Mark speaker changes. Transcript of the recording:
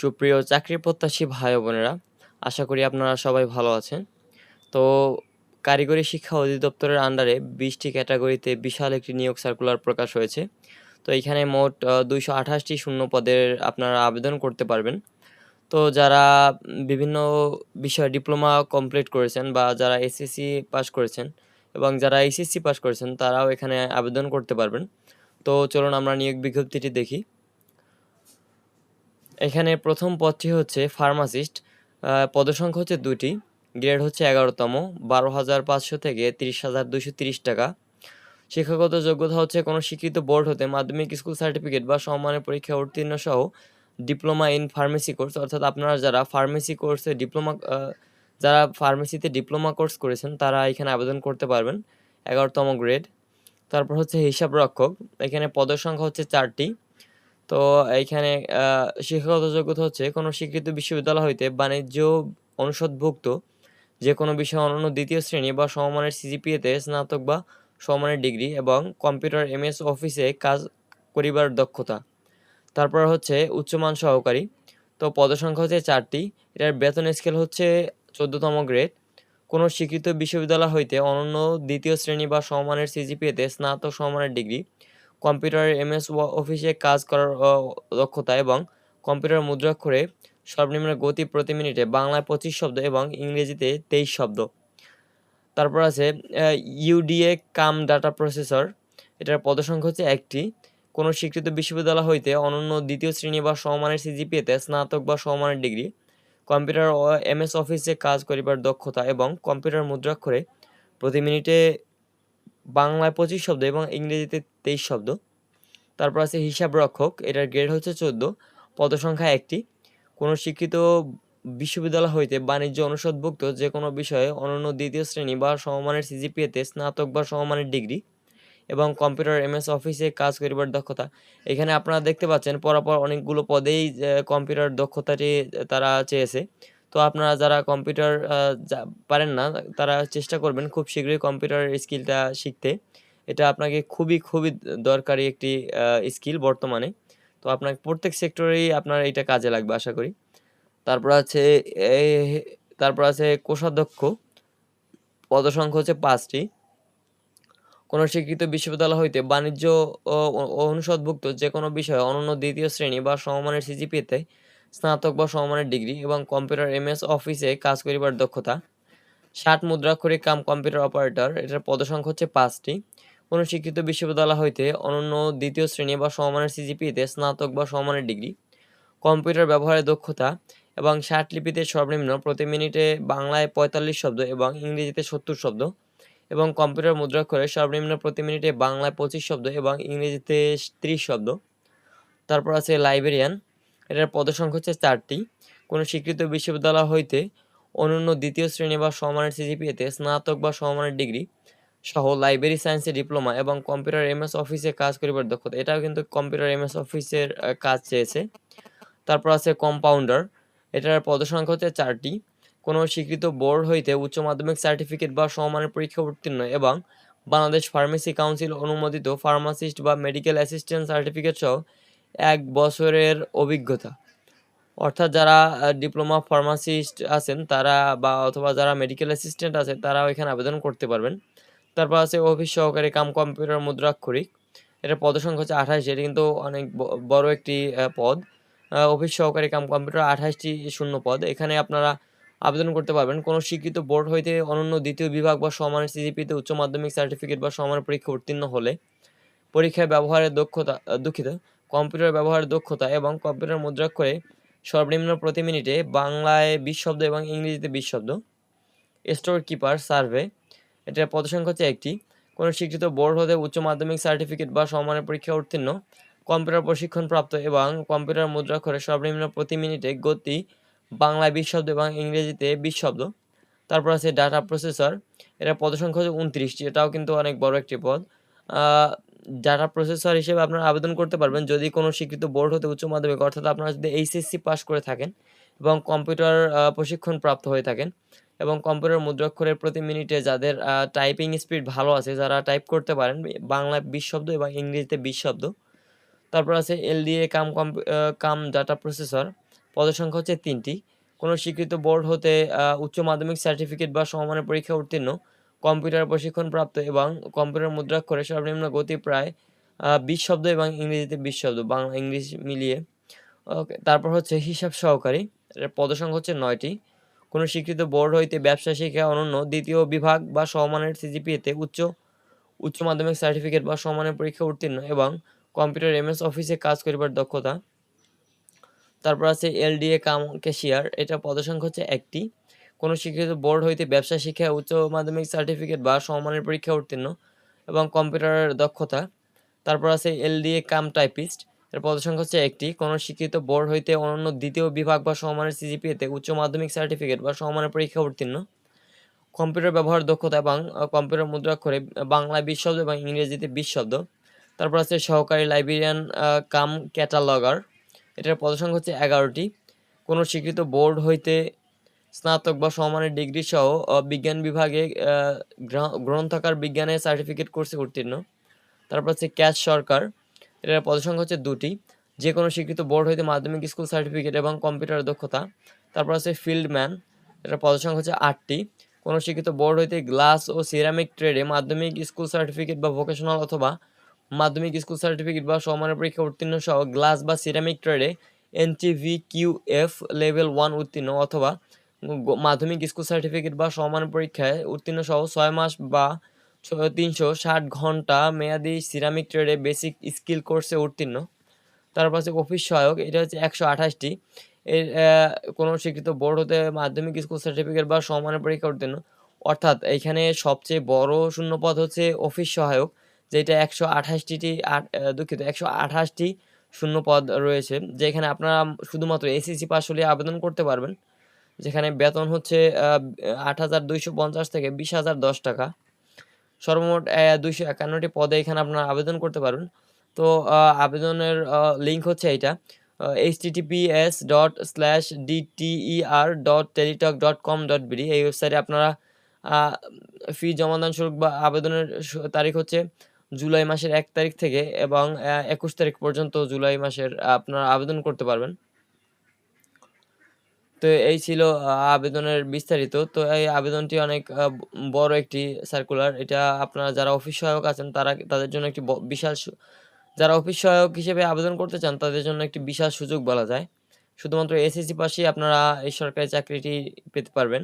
Speaker 1: সুপ্রিয় চাকরি প্রত্যাশী ভাই ও বোনেরা, আশা করি আপনারা সবাই ভালো আছেন। তো কারিগরি শিক্ষা অধিদপ্তরের আন্ডারে ২০টি ক্যাটাগরিতে বিশাল একটি নিয়োগ সার্কুলার প্রকাশ হয়েছে। তো এইখানে মোট ২২৮টি শূন্য পদের আপনারা আবেদন করতে পারবেন। তো যারা বিভিন্ন বিষয়ে ডিপ্লোমা কমপ্লিট করেছেন বা যারা এসএসসি পাস করেছেন এবং যারা এইচএসসি পাস করেছেন তারাও এখানে আবেদন করতে পারবেন। তো চলুন আমরা নিয়োগ বিজ্ঞপ্তিটি দেখি। এখানে প্রথম পদটি হচ্ছে ফার্মাসিস্ট। পদসংখ্যা হচ্ছে ২টি, গ্রেড হচ্ছে ১১তম, ১২,৫০০ থেকে ৩০,২৩০ টাকা। শিক্ষাগত যোগ্যতা হচ্ছে কোনো স্বীকৃত বোর্ড হতে মাধ্যমিক স্কুল সার্টিফিকেট বা সমমানের পরীক্ষায় উত্তীর্ণ সহ ডিপ্লোমা ইন ফার্মেসি কোর্স, অর্থাৎ আপনারা যারা ফার্মেসি কোর্সে যারা ফার্মেসিতে ডিপ্লোমা কোর্স করেছেন তারা এখানে আবেদন করতে পারবেন। ১১তম গ্রেড। তারপর হচ্ছে হিসাবরক্ষক। এখানে পদের সংখ্যা হচ্ছে ৪টি। তো এইখানে শিক্ষাগত যোগ্যতা হচ্ছে কোনো স্বীকৃত বিশ্ববিদ্যালয় হইতে বাণিজ্য অনুষদভুক্ত যেকোনো বিষয়ে অনন্য ২য় শ্রেণী বা সমমানের সিজিপিএতে স্নাতক বা সমমানের ডিগ্রি এবং কম্পিউটার এমএস অফিসে কাজ করিবার দক্ষতা। তারপর হচ্ছে উচ্চমান সহকারী। তো পদসংখ্যা হচ্ছে ৪টি। এটার বেতন স্কেল হচ্ছে ১৪তম গ্রেড। কোনো স্বীকৃত বিশ্ববিদ্যালয় হইতে অনন্য ২য় শ্রেণী বা সমমানের সিজিপিএতে স্নাতক সমমানের ডিগ্রি, কম্পিউটারের এমএস অফিসে কাজ করার দক্ষতা এবং কম্পিউটার মুদ্রাক্ষরে সর্বনিম্ন গতি প্রতি মিনিটে বাংলায় ২৫ শব্দ এবং ইংরেজিতে ২৩ শব্দ। তারপর আছে ইউডিএ কাম ডাটা প্রসেসর। এটার পদসংখ্যা হচ্ছে ১টি। কোনো স্বীকৃত বিশ্ববিদ্যালয় হইতে অনন্য ২য় শ্রেণী বা সমমানের সিজিপিএতে স্নাতক বা সমমানের ডিগ্রি, কম্পিউটার ও এমএস অফিসে কাজ করিবার দক্ষতা এবং কম্পিউটার মুদ্রাক্ষরে প্রতি মিনিটে বাংলায় ২৫ শব্দ এবং ইংরেজিতে ২৩ শব্দ। তারপর আছে হিসাবরক্ষক। এটার গ্রেড হচ্ছে ১৪, পদসংখ্যা ১টি। কোনো স্বীকৃত বিশ্ববিদ্যালয় হইতে বাণিজ্য অনুষদভুক্ত যেকোনো বিষয়ে অনন্য ২য় শ্রেণী বা সমমানের সিজিপিএতে স্নাতক বা সমমানের ডিগ্রি এবং কম্পিউটার এমএস অফিসে কাজ করিবার দক্ষতা। এখানে আপনারা দেখতে পাচ্ছেন পরপর অনেকগুলো পদেই কম্পিউটার দক্ষতাটি তারা চেয়েছে। তো আপনারা যারা কম্পিউটার পারেন না তারা চেষ্টা করবেন খুব শীঘ্রই কম্পিউটার স্কিলটা শিখতে। এটা আপনাকে খুবই দরকারি একটি স্কিল বর্তমানে। তো আপনার প্রত্যেক সেক্টরেই আপনার এইটা কাজে লাগবে আশা করি। তারপর আছে এ তারপর আছে কোষাধ্যক্ষ। পদসংখ্যা হচ্ছে ৫টি। কোনো স্বীকৃত বিশ্ববিদ্যালয় হইতে বাণিজ্য ও অনুষদভুক্ত যেকোনো বিষয়ে অনন্য ২য় শ্রেণী বা সমমানের সিজিপিএতে স্নাতক বা সমমানের ডিগ্রি এবং কম্পিউটার এমএস অফিসে কাজ করিবার দক্ষতা। ৬০ মুদ্রাক্ষরিক কাম কম্পিউটার অপারেটর। এটার পদসংখ্যা হচ্ছে ৫টি। কোনো স্বীকৃত বিশ্ববিদ্যালয় হইতে অনন্য ২য় শ্রেণী বা সমমানের সিজিপিএতে স্নাতক বা সমমানের ডিগ্রি, কম্পিউটার ব্যবহারের দক্ষতা এবং ৬০ লিপিতে সর্বনিম্ন প্রতি মিনিটে বাংলায় ৪৫ শব্দ এবং ইংরেজিতে ৭০ শব্দ এবং কম্পিউটার মুদ্রাক্ষরে সর্বনিম্ন প্রতি মিনিটে বাংলায় ২৫ শব্দ এবং ইংরেজিতে ৩০ শব্দ। তারপর আছে লাইব্রেরিয়ান। এটার পদসংখ্যা হচ্ছে ৪টি। কোনো স্বীকৃত বিশ্ববিদ্যালয় হইতে অনন্য ২য় শ্রেণী বা সমমানের সিজিপিএতে স্নাতক বা সমমানের ডিগ্রি সহ লাইব্রেরি সায়েন্সে ডিপ্লোমা এবং কম্পিউটার এমএস অফিসে কাজ করিবার দক্ষতা। এটাও কিন্তু কম্পিউটার এমএস অফিসের কাজ চেয়েছে। তারপর আছে কম্পাউন্ডার। এটার পদসংখ্যা হচ্ছে ৪টি। কোনো স্বীকৃত বোর্ড হইতে উচ্চ মাধ্যমিক সার্টিফিকেট বা সমমানের পরীক্ষা উত্তীর্ণ এবং বাংলাদেশ ফার্মেসি কাউন্সিল অনুমোদিত ফার্মাসিস্ট বা মেডিকেল অ্যাসিস্ট্যান্ট সার্টিফিকেট সহ ১ বছরের অভিজ্ঞতা। অর্থাৎ যারা ডিপ্লোমা ফার্মাসিস্ট আছেন তারা বা অথবা যারা মেডিকেল অ্যাসিস্ট্যান্ট আছে তারাও এখানে আবেদন করতে পারবেন। তারপর আছে অফিস সহকারী কাম কম্পিউটার মুদ্রাক্ষরিক। এটার পদসংখ্যা হচ্ছে ২৮। এটি কিন্তু অনেক বড় একটি পদ। অফিস সহকারী কাম কম্পিউটার ২৮টি শূন্য পদ। এখানে আপনারা আবেদন করতে পারবেন। কোনো স্বীকৃত বোর্ড হইতে অনন্য ২য় বিভাগ বা সমমানের সিজিপিতে উচ্চ মাধ্যমিক সার্টিফিকেট বা সমমানের পরীক্ষা উত্তীর্ণ হলে পরীক্ষায় ব্যবহারের দক্ষতা দুঃখিত কম্পিউটার ব্যবহারের দক্ষতা এবং কম্পিউটার মুদ্রাক্ষরে সর্বনিম্ন প্রতি মিনিটে বাংলায় ২০ শব্দ এবং ইংরেজিতে ২০ শব্দ। Store keeper survey. এটার পদসংখ্যা হচ্ছে ১টি। কোনো স্বীকৃত বোর্ড হতে উচ্চ মাধ্যমিক সার্টিফিকেট বা সমমানের পরীক্ষা উত্তীর্ণ, কম্পিউটার প্রশিক্ষণপ্রাপ্ত এবং কম্পিউটার মুদ্রাক্ষরে সর্বনিম্ন প্রতি মিনিটে গতি বাংলায় ২০ শব্দ এবং ইংরেজিতে ২০ শব্দ। তারপর আছে ডাটা প্রসেসর। এটার পদসংখ্যা হচ্ছে ২৯টি। এটাও কিন্তু অনেক বড় একটি পদ। আ ডাটা প্রসেসর হিসেবে আপনারা আবেদন করতে পারবেন যদি কোনো স্বীকৃত বোর্ড হতে উচ্চ মাধ্যমিক, অর্থাৎ আপনারা যদি এইচএসসি পাস করে থাকেন এবং কম্পিউটার প্রশিক্ষণপ্রাপ্ত হয়ে থাকেন এবং কম্পিউটার মুদ্রাক্ষরের প্রতি মিনিটে যাদের টাইপিং স্পিড ভালো আছে, যারা টাইপ করতে পারেন বাংলায় ২০ শব্দ এবং ইংরেজিতে ২০ শব্দ। তারপর আছে এলডিএ কাম ডাটা প্রসেসর। পদের সংখ্যা হচ্ছে ৩টি। কোনো স্বীকৃত বোর্ড হতে উচ্চ মাধ্যমিক সার্টিফিকেট বা সমমানের পরীক্ষায় উত্তীর্ণ, কম্পিউটার প্রশিক্ষণপ্রাপ্ত এবং কম্পিউটার মুদ্রাক্ষরে সর্বনিম্ন গতি প্রায় ২০ শব্দ এবং ইংরেজিতে ২০ শব্দ, বাংলা ইংলিশ মিলিয়ে। ওকে, তারপর হচ্ছে হিসাব সহকারী। এর পদসংখ্যা হচ্ছে ৯টি। কোনো স্বীকৃত বোর্ড হইতে ব্যবসায় শিক্ষা অনন্য দ্বিতীয় বিভাগ বা সমমানের সিজিপিএতে উচ্চ মাধ্যমিক সার্টিফিকেট বা সমমানের পরীক্ষায় উত্তীর্ণ এবং কম্পিউটার এমএস অফিসে কাজ করিবার দক্ষতা। তারপর আছে এলডিএ কাম ক্যাশিয়ার, এটা পদসংখ্যা হচ্ছে ১টি। কোনো স্বীকৃত বোর্ড হইতে ব্যবসা শিক্ষায় উচ্চ মাধ্যমিক সার্টিফিকেট বা সমমানের পরীক্ষায় উত্তীর্ণ এবং কম্পিউটারের দক্ষতা। তারপর আছে এলডিএ কাম টাইপিস্ট, এর পদসংখ্যা হচ্ছে ১টি। কোনো স্বীকৃত বোর্ড হইতে অনন্য দ্বিতীয় বিভাগ বা সমমানের সিজিপিএতে উচ্চ মাধ্যমিক সার্টিফিকেট বা সমমানের পরীক্ষায় উত্তীর্ণ, কম্পিউটার ব্যবহার দক্ষতা এবং কম্পিউটার মুদ্রাক্ষরে বাংলায় ২০ শব্দ এবং ইংরেজিতে ২০ শব্দ। তারপর আছে সহকারী লাইব্রেরিয়ান কাম ক্যাটালগার, এটার পদসংখ্যা হচ্ছে ১১টি। কোনো স্বীকৃত বোর্ড হইতে স্নাতক বা সমমানের ডিগ্রি সহ বিজ্ঞান বিভাগে গ্রন্থাগার বিজ্ঞানের সার্টিফিকেট কোর্সে উত্তীর্ণ। তারপর হচ্ছে ক্যাশ সরকার, এটার পদসংখ্যা হচ্ছে ২টি। যে কোনো স্বীকৃত বোর্ড হইতে মাধ্যমিক স্কুল সার্টিফিকেট এবং কম্পিউটার দক্ষতা। তারপর আছে ফিল্ডম্যান, এটার পদসংখ্যা হচ্ছে ৮টি। কোনো শিক্ষিত বোর্ড হইতে গ্লাস ও সিরামিক ট্রেডে মাধ্যমিক স্কুল সার্টিফিকেট বা ভোকেশনাল অথবা মাধ্যমিক স্কুল সার্টিফিকেট বা সমমানের পরীক্ষা উত্তীর্ণ সহ গ্লাস বা সিরামিক ট্রেডে NTVQF লেভেল 1 উত্তীর্ণ অথবা মাধ্যমিক স্কুল সার্টিফিকেট বা সমমানের পরীক্ষায় উত্তীর্ণ সহ ৬ মাস বা ৩৬০ ঘন্টা মেয়াদি সিরামিক ট্রেডে বেসিক স্কিল কোর্সে উত্তীর্ণ। তারপর আছে অফিস সহায়ক, এটা হচ্ছে ১২৮টি। এর কোনো স্বীকৃত বোর্ড হতে মাধ্যমিক স্কুল সার্টিফিকেট বা সমমানের পরীক্ষা উত্তীর্ণ। অর্থাৎ এইখানে সবচেয়ে বড় শূন্যপদ হচ্ছে অফিস সহায়ক, যেটা ১২৮টি দুঃখিত ১২৮টি শূন্যপদ রয়েছে, যেখানে আপনারা শুধুমাত্র এসএসসি পাস হলে আবেদন করতে পারবেন। যেখানে বেতন হচ্ছে ৮,২৫০ থেকে ২০,০১০ টাকা। সর্বমোট ২৫১টি পদে এখানে আপনারা আবেদন করতে পারবেন। তো আবেদনের লিঙ্ক হচ্ছে এইটা, https://dter.teletalk.com.bd, এই ওয়েবসাইটে আপনারা আ ফি জমাদান শুল্ক বা আবেদনের তারিখ হচ্ছে জুলাই মাসের ১ তারিখ থেকে এবং ২১ তারিখ পর্যন্ত জুলাই মাসের আপনারা আবেদন করতে পারবেন। তো এই ছিল আবেদনের বিস্তারিত। তো এই আবেদনটি অনেক বড় একটি সার্কুলার। এটা আপনারা যারা অফিস সহায়ক আছেন তাদের জন্য একটি বিশাল যারা অফিস সহায়ক হিসেবে আবেদন করতে চান তাদের জন্য একটি বিশাল সুযোগ বলা যায়। শুধুমাত্র এসএসসি পাসেই আপনারা এই সরকারি চাকরিটি পেতে পারবেন।